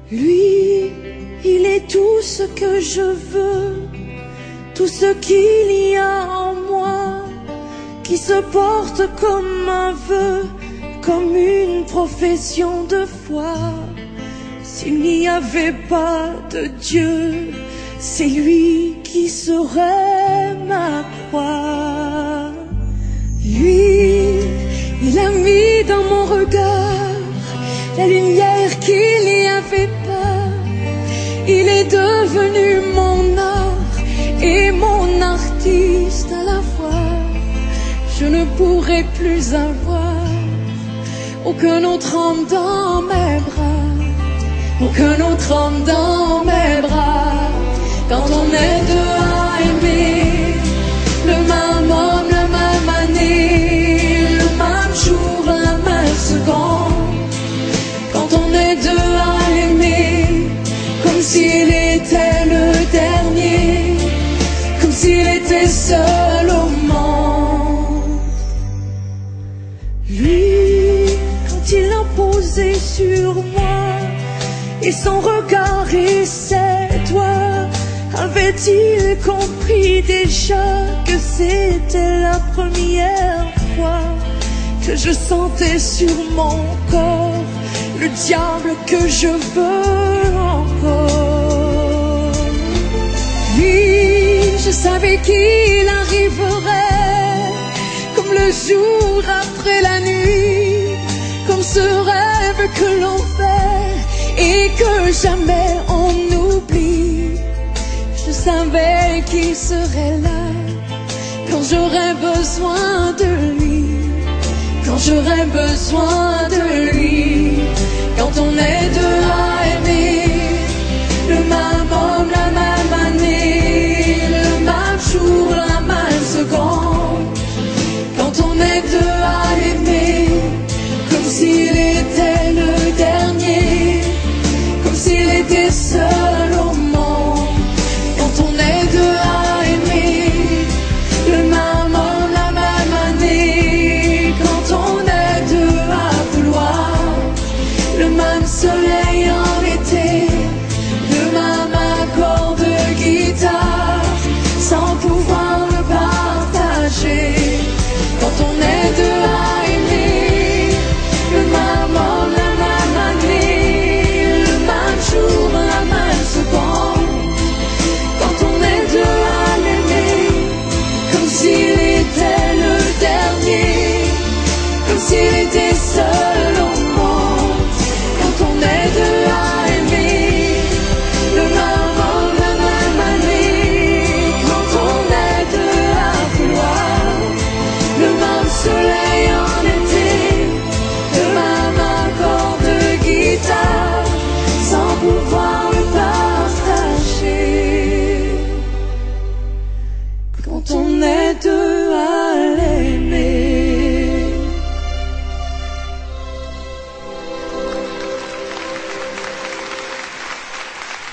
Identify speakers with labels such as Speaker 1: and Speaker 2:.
Speaker 1: Lui, il est tout ce que je veux, tout ce qu'il y a en moi, qui se porte comme un vœu, comme une profession de foi. S'il n'y avait pas de Dieu, c'est lui qui serait ma croix. Lui, il a mis dans mon regard la lumière qu'il y avait pas. Il est devenu mon art et mon artiste à la fois. Je ne pourrai plus avoir aucun autre homme dans mes bras, aucun autre homme dans mes bras. Quand on est deux à aimer, le même homme, la même année, le même jour, la même seconde. Quand on est deux à aimer, comme s'il était le dernier, comme s'il était seul au monde. Lui, quand il a posé sur moi, et son regard et ses doigts, avait-il compris déjà que c'était la première fois que je sentais sur mon corps le diable que je veux encore? Lui, je savais qu'il arriverait comme le jour après la nuit, comme ce rêve que l'on fait et que jamais on oublie. Je savais qu'il serait là quand j'aurais besoin de lui, quand j'aurais besoin de lui. Quand on est deux à aimer, le même homme, la même année, le même jour, la même seconde. Quand on est deux à aimer, comme s'il était le dernier, comme s'il était seul au monde. Quand on est deux à aimer, le même homme, la même année. Quand on est deux à vouloir le même soleil en été, le même accord de guitare, sans pouvoir le partager. Quand on est deux à aimer, le même homme, la même année, le même jour, la même seconde. Quand on est deux à l'aimer, comme s'il était le dernier, comme s'il était seul au monde. Quand on est deux à aimer, le même homme, la même année. Quand on est deux à vouloir le même soleil en été, le même accord de guitare, sans pouvoir